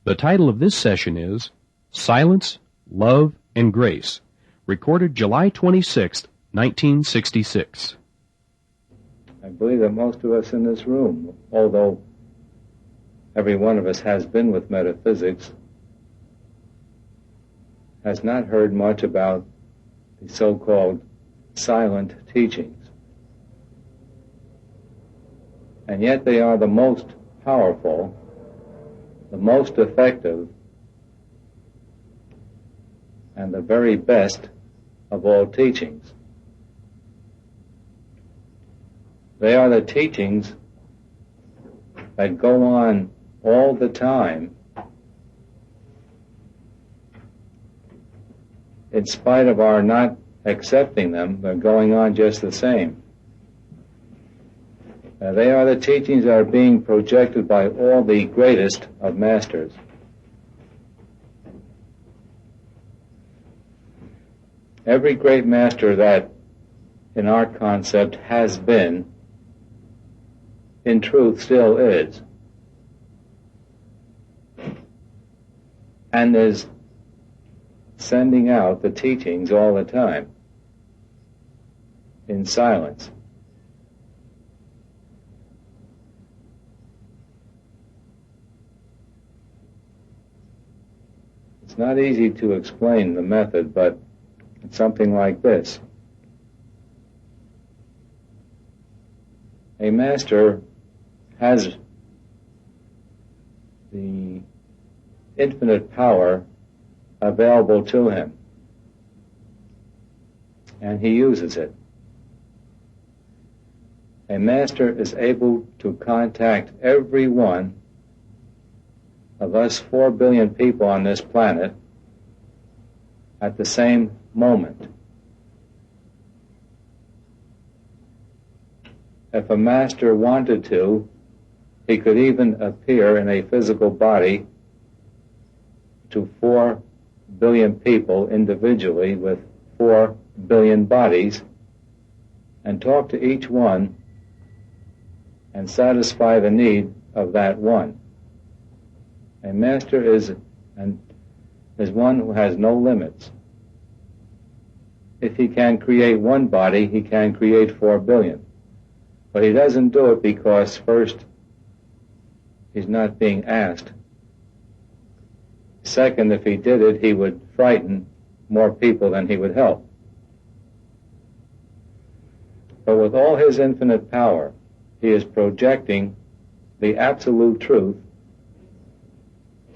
The title of this session is Silence, Love, and Grace, recorded July 26, 1966. I believe that most of us in this room, although every one of us has been with metaphysics, has not heard much about the so-called silent teachings. And yet they are the most powerful, the most effective, and the very best of all teachings. They are the teachings that go on all the time in spite of our not accepting them. They're going on just the same. They are the teachings that are being projected by all the greatest of masters. Every great master that, in our concept, has been, in truth still is, and is sending out the teachings all the time, in silence. It's not easy to explain the method, but it's something like this. A master has the infinite power available to him, and he uses it. A master is able to contact every one of us 4 billion people on this planet at the same moment. If a master wanted to, he could even appear in a physical body to 4 billion people individually with 4 billion bodies and talk to each one and satisfy the need of that one. A master is one who has no limits. If he can create one body, he can create 4 billion. But he doesn't do it because, first, he's not being asked. Second, if he did it, he would frighten more people than he would help. But with all his infinite power, he is projecting the absolute truth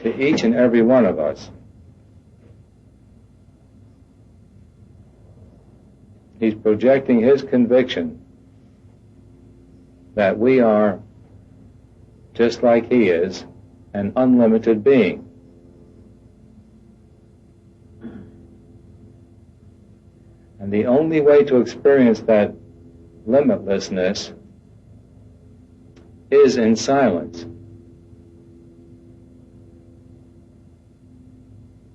to each and every one of us. He's projecting his conviction that we are, just like he is, an unlimited being. And the only way to experience that limitlessness is in silence.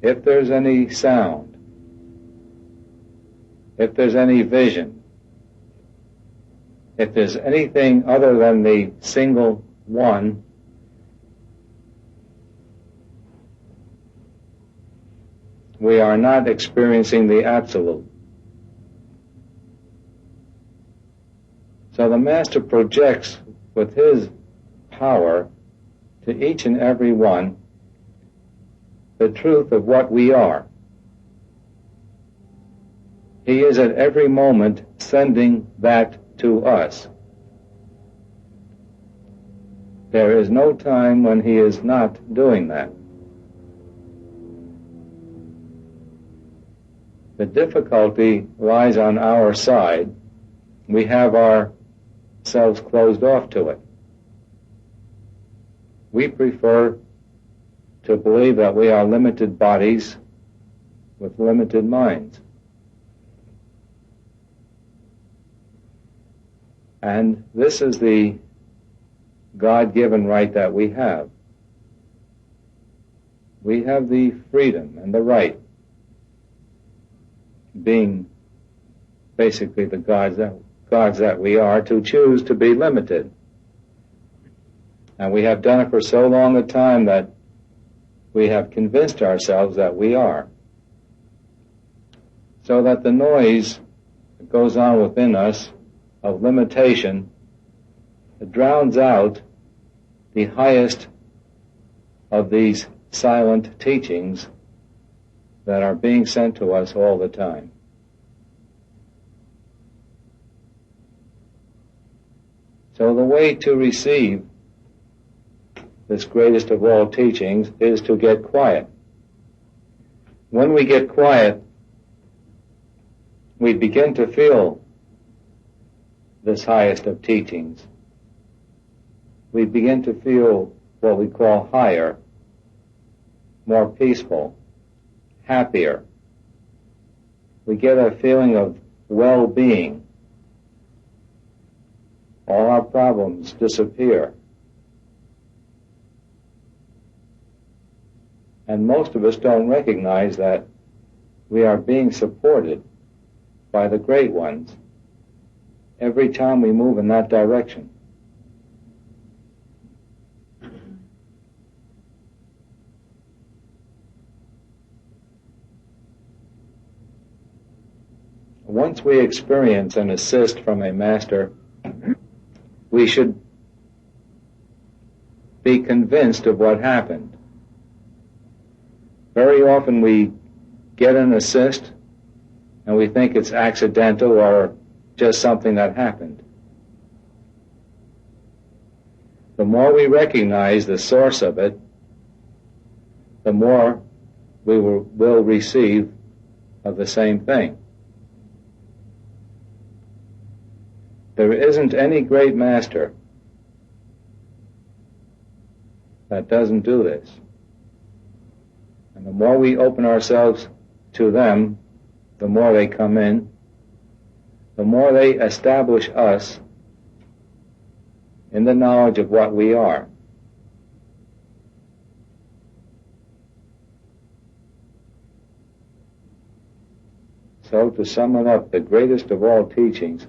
If there's any sound, if there's any vision, if there's anything other than the single one, we are not experiencing the absolute. So the master projects with his power to each and every one the truth of what we are. He is at every moment sending that to us. There is no time when he is not doing that. The difficulty lies on our side. We have ourselves closed off to it. We prefer to believe that we are limited bodies with limited minds. And this is the God-given right that we have. We have the freedom and the right, being basically the gods that we are, to choose to be limited. And we have done it for so long a time that we have convinced ourselves that we are. So that the noise that goes on within us of limitation, it drowns out the highest of these silent teachings that are being sent to us all the time. So the way to receive this greatest of all teachings is to get quiet. When we get quiet, we begin to feel this highest of teachings. We begin to feel what we call higher, more peaceful, happier. We get a feeling of well-being. All our problems disappear. And most of us don't recognize that we are being supported by the great ones every time we move in that direction. Once we experience an assist from a master, we should be convinced of what happened. Very often we get an assist and we think it's accidental or just something that happened. The more we recognize the source of it, the more we will receive of the same thing. There isn't any great master that doesn't do this. And the more we open ourselves to them, the more they come in, the more they establish us in the knowledge of what we are. So, to sum it up, the greatest of all teachings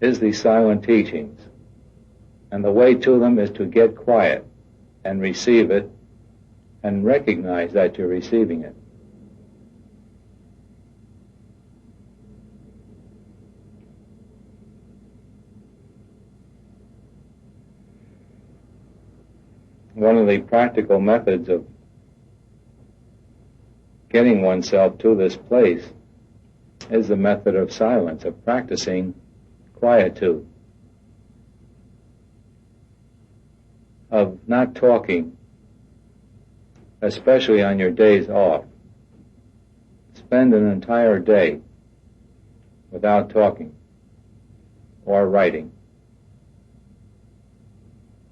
is the silent teachings. And the way to them is to get quiet and receive it and recognize that you're receiving it. One of the practical methods of getting oneself to this place is the method of silence, of practicing quietude, of not talking, especially on your days off. Spend an entire day without talking or writing.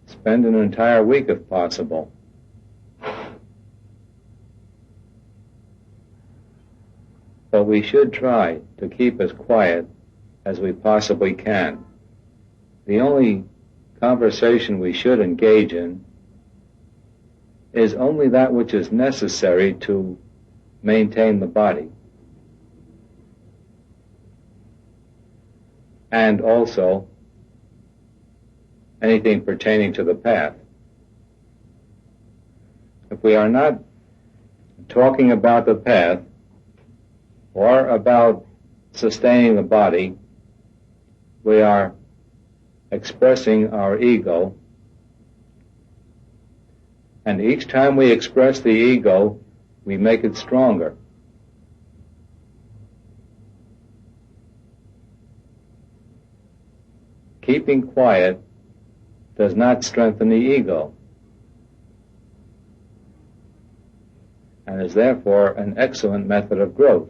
Spend an entire week if possible. But we should try to keep as quiet as we possibly can. The only conversation we should engage in is only that which is necessary to maintain the body, and also anything pertaining to the path. If we are not talking about the path or about sustaining the body, we are expressing our ego, and each time we express the ego, we make it stronger. Keeping quiet does not strengthen the ego, and is therefore an excellent method of growth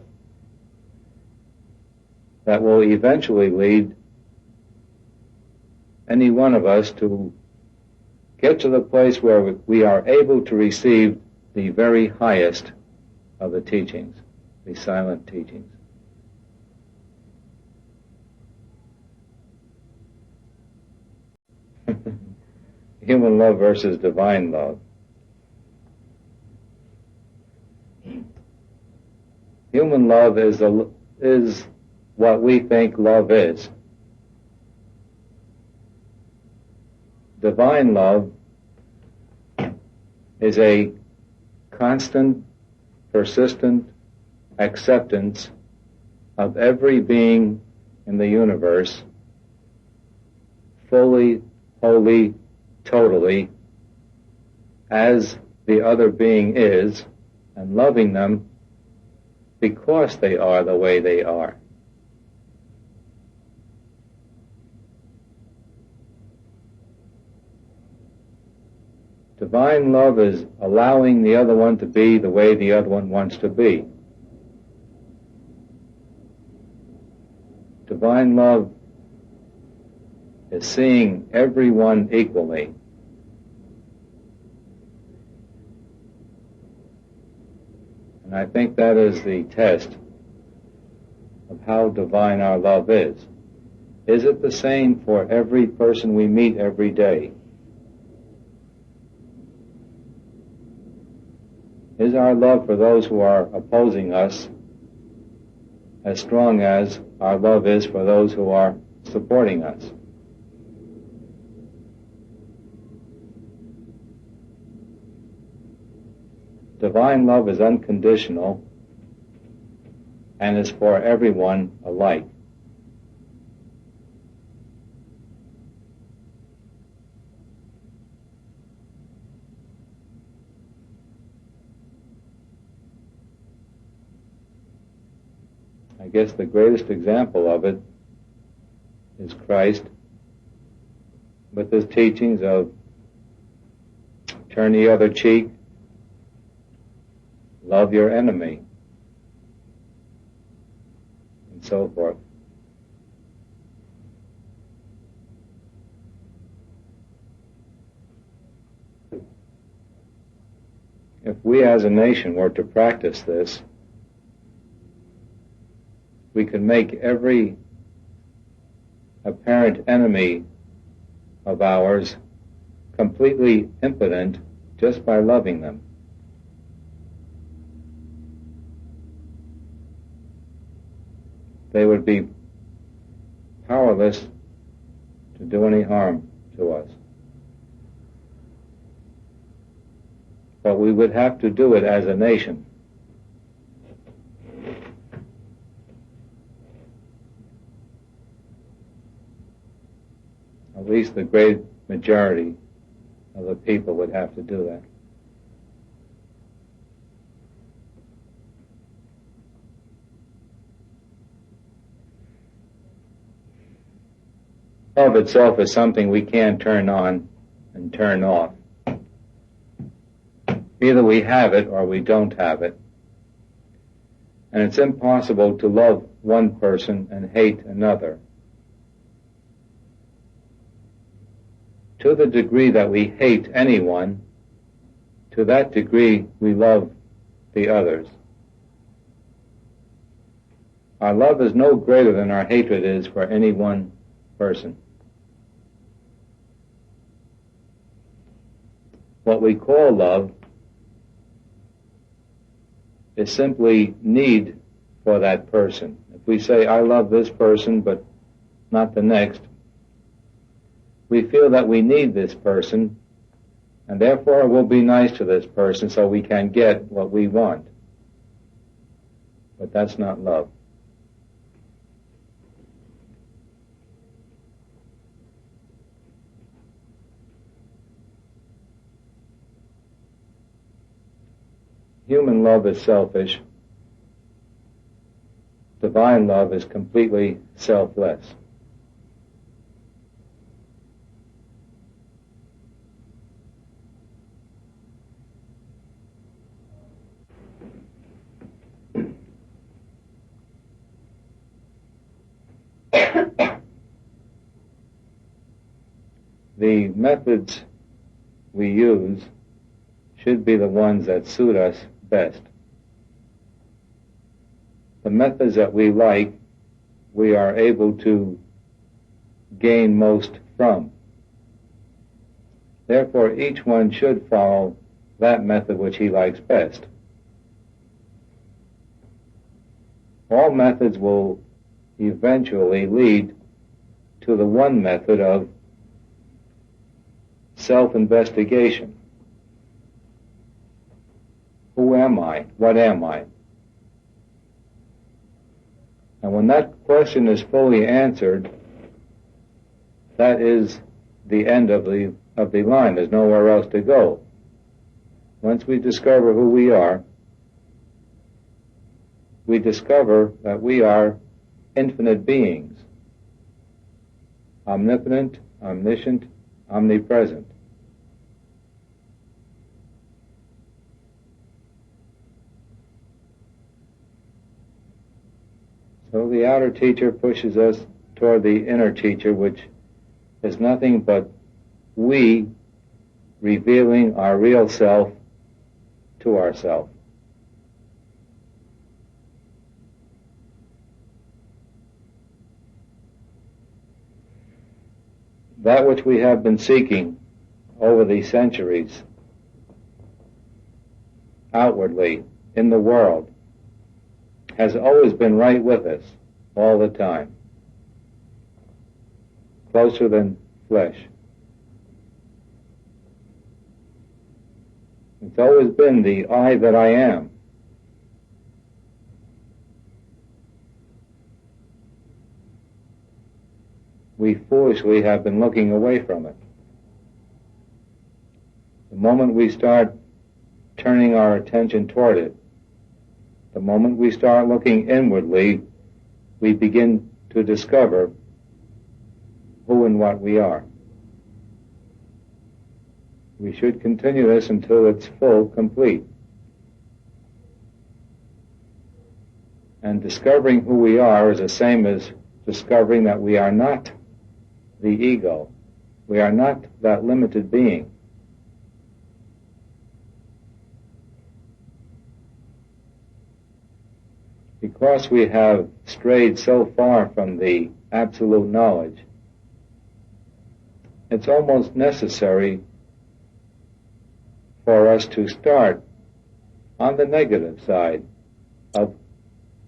that will eventually lead any one of us to get to the place where we are able to receive the very highest of the teachings, the silent teachings. Human love versus divine love. Human love is what we think love is. Divine love is a constant, persistent acceptance of every being in the universe fully, wholly, totally, as the other being is, and loving them because they are the way they are. Divine love is allowing the other one to be the way the other one wants to be. Divine love is seeing everyone equally. And I think that is the test of how divine our love is. Is it the same for every person we meet every day? Is our love for those who are opposing us as strong as our love is for those who are supporting us? Divine love is unconditional and is for everyone alike. I guess the greatest example of it is Christ with his teachings of turn the other cheek, love your enemy, and so forth. If we as a nation were to practice this, we could make every apparent enemy of ours completely impotent just by loving them. They would be powerless to do any harm to us. But we would have to do it as a nation. At least the great majority of the people would have to do that. Love itself is something we can't turn on and turn off. Either we have it or we don't have it. And it's impossible to love one person and hate another. To the degree that we hate anyone, to that degree we love the others. Our love is no greater than our hatred is for any one person. What we call love is simply need for that person. If we say, I love this person but not the next, we feel that we need this person, and therefore we'll be nice to this person so we can get what we want. But that's not love. Human love is selfish. Divine love is completely selfless. The methods we use should be the ones that suit us best. The methods that we like, we are able to gain most from. Therefore, each one should follow that method which he likes best. All methods will eventually lead to the one method of self-investigation. Who am I? What am I? And when that question is fully answered, that is the end of the line. There's nowhere else to go. Once we discover who we are, we discover that we are infinite beings, omnipotent, omniscient, omnipresent. So the outer teacher pushes us toward the inner teacher, which is nothing but we revealing our real self to ourself. That which we have been seeking over the centuries, outwardly, in the world, has always been right with us all the time, closer than flesh. It's always been the I that I am. We foolishly have been looking away from it. The moment we start turning our attention toward it, the moment we start looking inwardly, we begin to discover who and what we are. We should continue this until it's full, complete. And discovering who we are is the same as discovering that we are not the ego. We are not that limited being. Because we have strayed so far from the absolute knowledge, it's almost necessary for us to start on the negative side of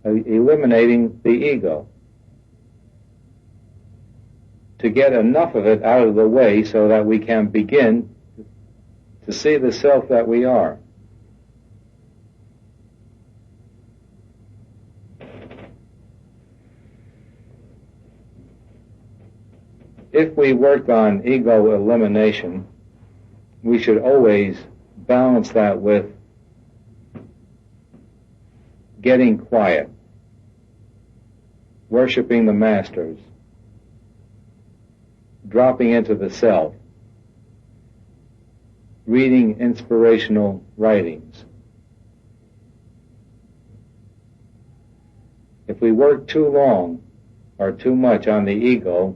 eliminating the ego, to get enough of it out of the way so that we can begin to see the self that we are. If we work on ego elimination, we should always balance that with getting quiet, worshiping the masters, dropping into the self, reading inspirational writings. If we work too long or too much on the ego,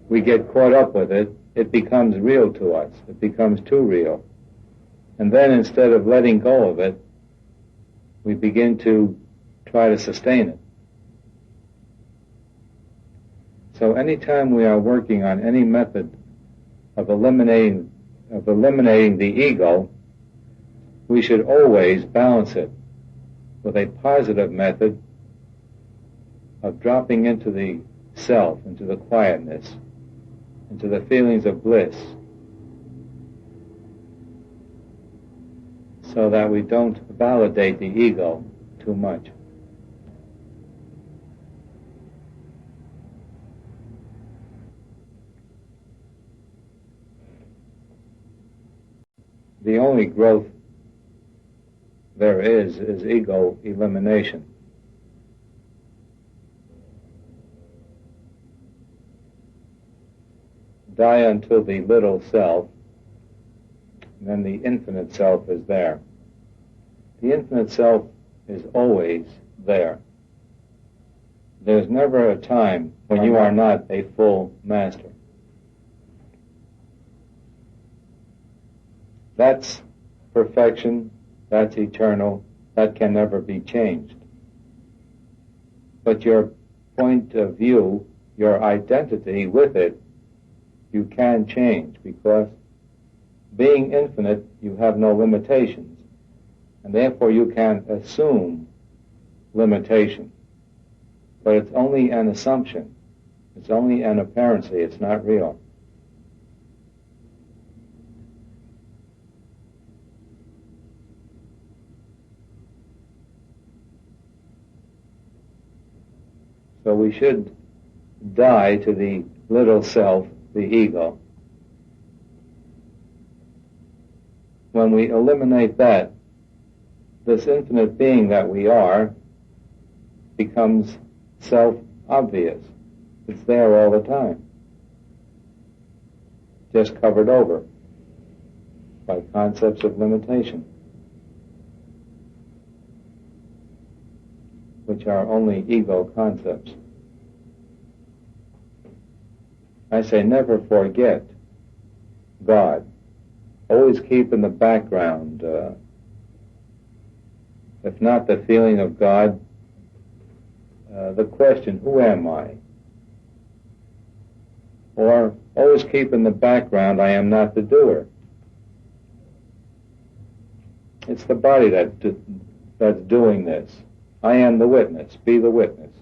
we get caught up with it, it becomes real to us, it becomes too real. And then instead of letting go of it, we begin to try to sustain it. So anytime we are working on any method of eliminating the ego, we should always balance it with a positive method of dropping into the self, into the quietness, into the feelings of bliss, so that we don't validate the ego too much. The only growth there is ego elimination. Die until the little self, and then the infinite self is there. The infinite self is always there. There's never a time when you are not a full master. That's perfection, that's eternal, that can never be changed. But your point of view, your identity with it, you can change, because being infinite, you have no limitations, and therefore you can assume limitation. But it's only an assumption. It's only an apparency. It's not real. So we should die to the little self, the ego. When we eliminate that, this infinite being that we are becomes self-obvious. It's there all the time, just covered over by concepts of limitation, which are only ego concepts. I say never forget God. Always keep in the background, if not the feeling of God, the question, who am I? Or always keep in the background, I am not the doer. It's the body that's doing this. I am the witness. Be the witness.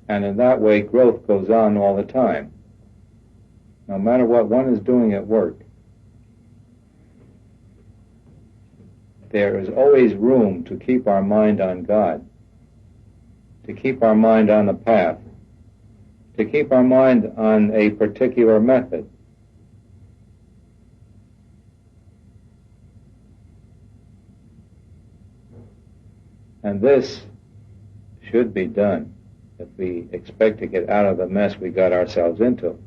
And in that way, growth goes on all the time, no matter what one is doing at work. There is always room to keep our mind on God, to keep our mind on the path, to keep our mind on a particular method. And this should be done if we expect to get out of the mess we got ourselves into.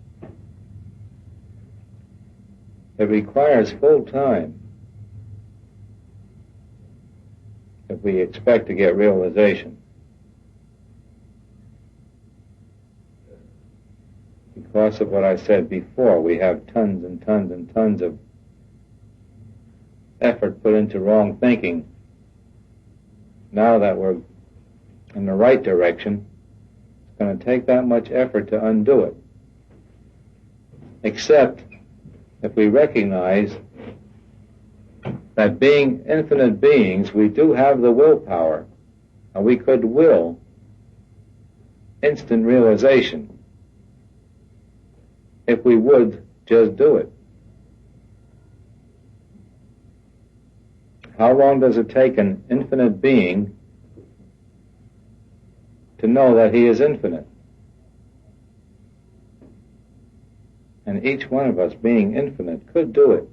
It requires full time if we expect to get realization. Because of what I said before, we have tons and tons and tons of effort put into wrong thinking. Now that we're in the right direction, it's going to take that much effort to undo it. Except if we recognize that being infinite beings, we do have the willpower, and we could will instant realization if we would just do it. How long does it take an infinite being to know that he is infinite? And each one of us, being infinite, could do it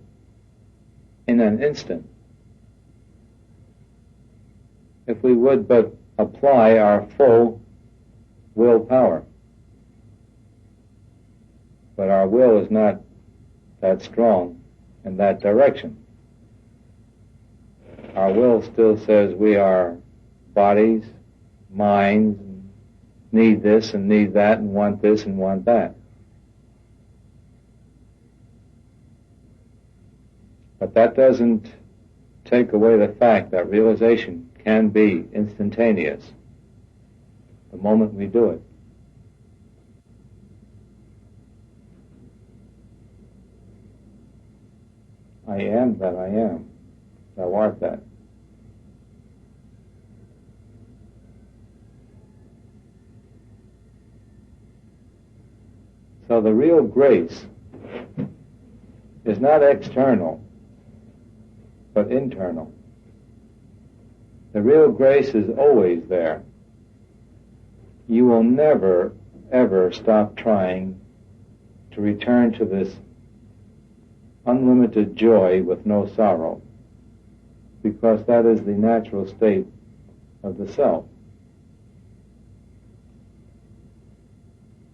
in an instant if we would but apply our full willpower. But our will is not that strong in that direction. Our will still says we are bodies, minds, and need this and need that and want this and want that. But that doesn't take away the fact that realization can be instantaneous the moment we do it. I am that I am. Thou art that. So the real grace is not external, but internal. The real grace is always there. You will never, ever stop trying to return to this unlimited joy with no sorrow, because that is the natural state of the self.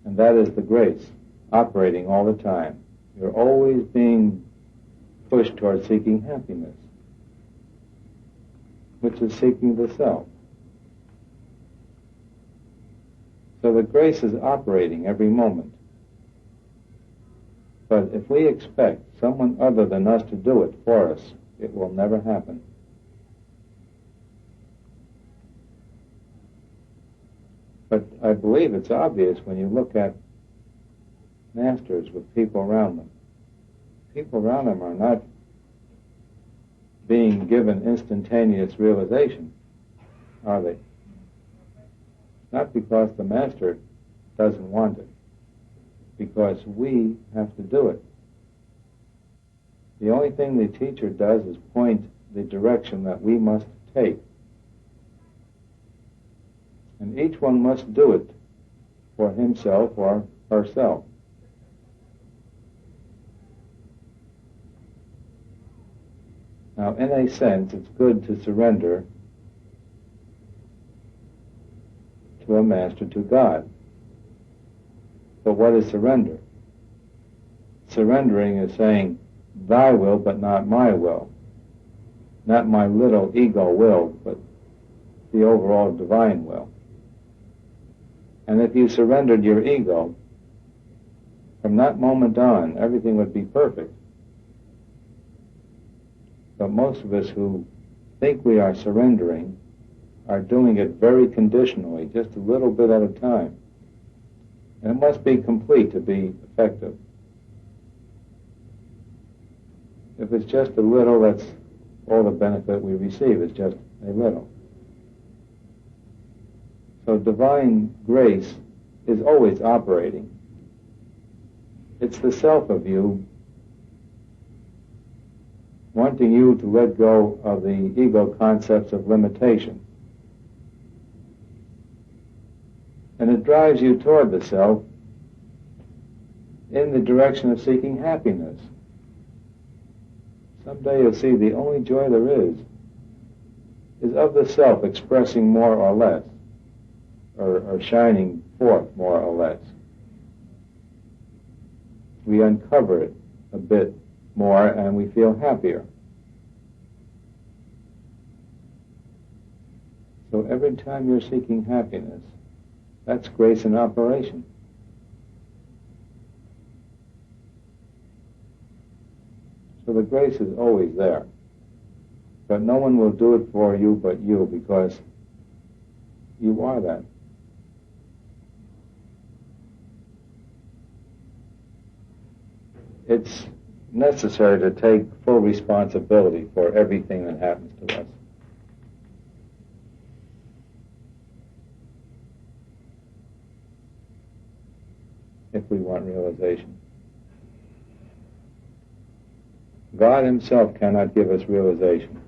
And that is the grace, operating all the time. You're always being pushed toward seeking happiness, which is seeking the self. So the grace is operating every moment. But if we expect someone other than us to do it for us, it will never happen. But I believe it's obvious when you look at masters with people around them. People around them are not being given instantaneous realization, are they? Not because the master doesn't want it, because we have to do it. The only thing the teacher does is point the direction that we must take. And each one must do it for himself or herself. Now, in a sense, it's good to surrender to a master, to God. But what is surrender? Surrendering is saying, thy will, but not my will. Not my little ego will, but the overall divine will. And if you surrendered your ego, from that moment on, everything would be perfect. But most of us who think we are surrendering are doing it very conditionally, just a little bit at a time. And it must be complete to be effective. If it's just a little, that's all the benefit we receive, is just a little. So divine grace is always operating. It's the self of you wanting you to let go of the ego concepts of limitation. And it drives you toward the self in the direction of seeking happiness. Someday you'll see the only joy there is of the self expressing more or less, or shining forth more or less. We uncover it a bit more and we feel happier. So every time you're seeking happiness, that's grace in operation. So the grace is always there. But no one will do it for you but you, because you are that. It's necessary to take full responsibility for everything that happens to us. If we want realization. God himself cannot give us realization.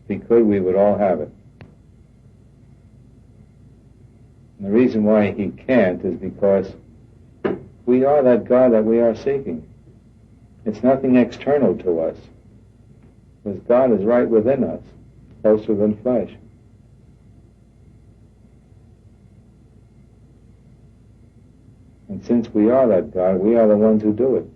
If he could, we would all have it. And the reason why he can't is because we are that God that we are seeking. It's nothing external to us, because God is right within us, closer than flesh. And since we are that God, we are the ones who do it.